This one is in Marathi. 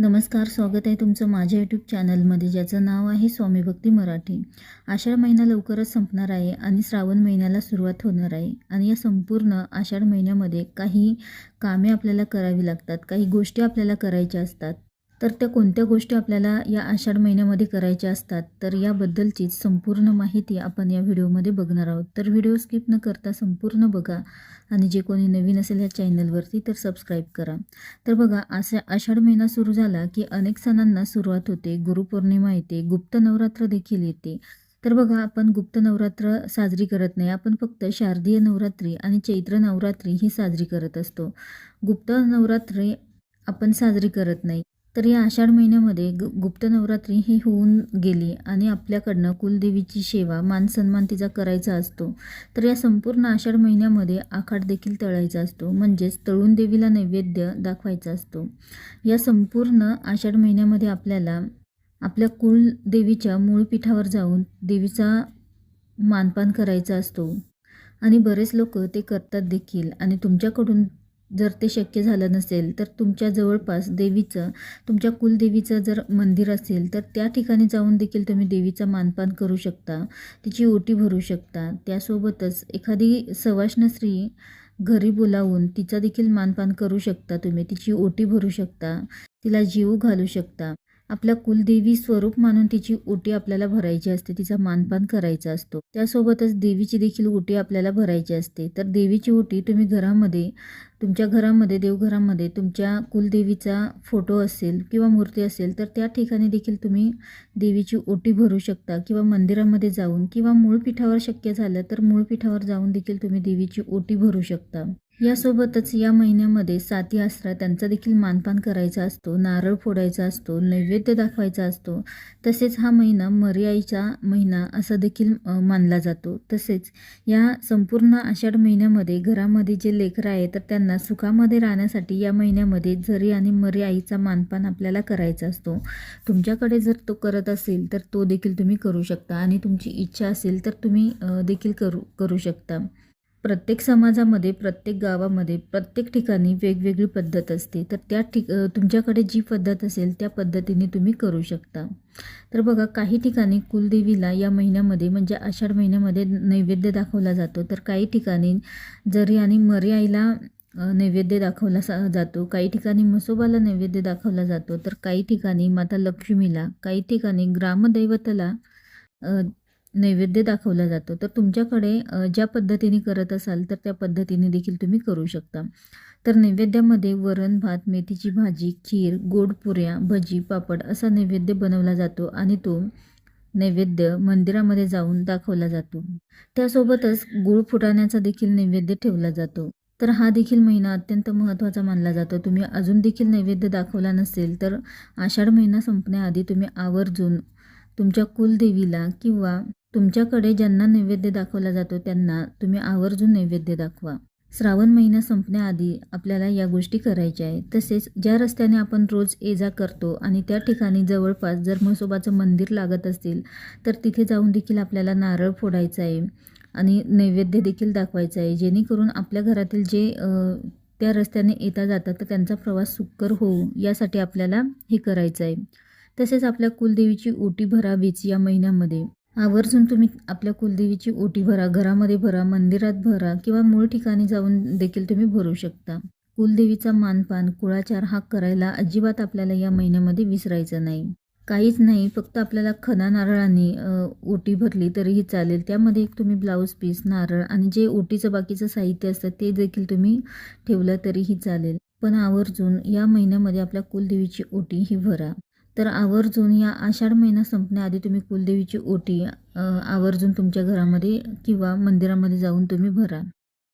नमस्कार, स्वागत आहे तुमचं माझ्या यूट्यूब चॅनलमध्ये, ज्याचं नाव आहे स्वामी भक्ती मराठी. आषाढ महिना लवकरच संपणार आहे आणि श्रावण महिन्याला सुरुवात होणार आहे. आणि या संपूर्ण आषाढ महिन्यामध्ये काही कामे आपल्याला करावी लागतात, काही गोष्टी आपल्याला करायच्या असतात. तर त्या कोणत्या गोष्टी आपल्याला या आषाढ महिन्यामध्ये करायच्या असतात, तर याबद्दलचीच संपूर्ण माहिती आपण या व्हिडिओमध्ये बघणार आहोत. तर व्हिडिओ स्किप न करता संपूर्ण बघा आणि जे कोणी नवीन असेल या चॅनलवरती तर सबस्क्राईब करा. तर बघा, आषाढ महिना सुरू झाला की अनेक सणांना सुरुवात होते. गुरुपौर्णिमा येते, गुप्त नवरात्र देखील येते. तर बघा, आपण गुप्त नवरात्र साजरी करत नाही, आपण फक्त शारदीय नवरात्री आणि चैत्र नवरात्री ही साजरी करत असतो. गुप्त नवरात्री आपण साजरी करत नाही. तर या आषाढ महिन्यामध्ये गुप्त नवरात्री ही होऊन गेली आणि आपल्याकडनं कुलदेवीची सेवा, मान सन्मान तिचा करायचा असतो. तर या संपूर्ण आषाढ महिन्यामध्ये आखाड देखील तळायचा असतो, म्हणजेच तळून देवीला नैवेद्य दाखवायचा असतो. या संपूर्ण आषाढ महिन्यामध्ये आपल्याला आपल्या कुलदेवीच्या मूळ पीठावर जाऊन देवीचा मानपान करायचा असतो आणि बरेच लोक ते करतात देखील. आणि तुमच्याकडून जर ते शक्य झालं नसेल तर तुमच्या जवळपास देवीचं, तुमच्या कुलदेवीचं जर मंदिर असेल तर त्या ठिकाणी जाऊन देखील तुम्ही देवीचा मानपान करू शकता, तिची ओटी भरू शकता. त्यासोबतच एखादी सवाष्ण स्त्री घरी बोलावून तिचा देखील मानपान करू शकता तुम्ही, तिची ओटी भरू शकता, तिला जीव घालू शकता. आपल्या कुलदेवी स्वरूप मानून तिची ओटी आपल्याला भरायची असते, तिचा मानपान करायचा असतो. त्यासोबतच देवीची देखील ओटी आपल्याला भरायची असते. तर देवीची ओटी तुम्ही घरामध्ये, तुमच्या घरामध्ये, देवघरामध्ये तुमच्या कुलदेवीचा फोटो असेल किंवा मूर्ती असेल तर त्या ठिकाणी देखील तुम्ही देवीची ओटी भरू शकता, किंवा मंदिरामध्ये जाऊन, किंवा मूळ पीठावर शक्य झालं तर मूळ पीठावर जाऊन देखील तुम्ही देवीची ओटी भरू शकता. यासोबतच या महिन्यामध्ये 7 आसरा त्यांचा देखील मानपान करायचा असतो, नारळ फोडायचा असतो, नैवेद्य दाखवायचा असतो. तसेच हा महिना मर्याईचा महिना असं देखील मानला जातो. तसेच या संपूर्ण आषाढ महिन्यामध्ये घरामध्ये जे लेकरं आहे तर त्यांना सुखामध्ये राहण्यासाठी या महिन्यामध्ये झरी आणि मर्याईचा मानपान आपल्याला करायचा असतो. तुमच्याकडे जर तो करत असेल तर तो देखील तुम्ही करू शकता, आणि तुमची इच्छा असेल तर तुम्ही देखील करू शकता. प्रत्येक समाजामध्ये, प्रत्येक गावामध्ये, प्रत्येक ठिकाणी वेगवेगळी पद्धत असते. तर तुमच्याकडे जी पद्धत असेल त्या पद्धतीने तुम्ही करू शकता. तर बघा, काही ठिकाणी कुलदेवीला या महिन्यामध्ये म्हणजे आषाढ महिन्यामध्ये नैवेद्य दाखवला जातो, तर काही ठिकाणी जरी आणि मर्याईला नैवेद्य दाखवला जातो, काही ठिकाणी म्हसोबाला नैवेद्य दाखवला जातो, तर काही ठिकाणी माता लक्ष्मीला, काही ठिकाणी ग्रामदैवताला नैवेद्य दाखवला जातो. तर तुमच्याकडे ज्या पद्धतीने करत असाल तर त्या पद्धतीने देखील तुम्ही करू शकता. तर नैवेद्यामध्ये वरण भात, मेथीची भाजी, खीर, गोड पुऱ्या, भजी, पापड असा नैवेद्य बनवला जातो आणि तो नैवेद्य मंदिरामध्ये जाऊन दाखवला जातो. त्यासोबतच गुळ फुटाण्याचा देखील नैवेद्य ठेवला जातो. तर हा देखील महिना अत्यंत महत्त्वाचा मानला जातो. तुम्ही अजून देखील नैवेद्य दाखवला नसेल तर आषाढ महिना संपण्याआधी तुम्ही आवर्जून तुमच्या कुलदेवीला किंवा तुमच्याकडे ज्यांना नैवेद्य दाखवला जातो त्यांना तुम्ही आवर्जून नैवेद्य दाखवा. श्रावण महिना संपण्याआधी आपल्याला या गोष्टी करायच्या आहे. तसेच ज्या रस्त्याने आपण रोज ये-जा करतो आणि त्या ठिकाणी जवळपास जर म्हसोबाचं मंदिर लागत असेल तर तिथे जाऊन देखील आपल्याला नारळ फोडायचा आहे आणि नैवेद्य देखील दाखवायचा आहे, जेणेकरून आपल्या घरातील जे त्या रस्त्याने येता जातात तर त्यांचा प्रवास सुकर होऊ यासाठी आपल्याला हे करायचं आहे. तसेच आपल्या कुलदेवीची ओटी भरावीच या महिन्यामध्ये. आवर्जून तुम्ही आपल्या कुलदेवीची ओटी भरा, घरामध्ये भरा, मंदिरात भरा, किंवा मूळ ठिकाणी जाऊन देखील तुम्ही भरू शकता. कुलदेवीचा मानपान, कुळाचार हा करायला अजिबात आपल्याला या महिन्यामध्ये विसरायचं नाही. काहीच नाही, फक्त आपल्याला खणा नारळाने ओटी भरली तरीही चालेल. त्यामध्ये एक तुम्ही ब्लाऊज पीस, नारळ आणि जे ओटीचं बाकीचं साहित्य असतं ते देखील तुम्ही ठेवलं तरीही चालेल. पण आवर्जून या महिन्यामध्ये आपल्या कुलदेवीची ओटी ही भरा. तर आवर्जून या आषाढ महिना संपण्याआधी तुम्ही कुलदेवीची ओटी आवर्जून तुमच्या घरामध्ये किंवा मंदिरामध्ये जाऊन तुम्ही भरा.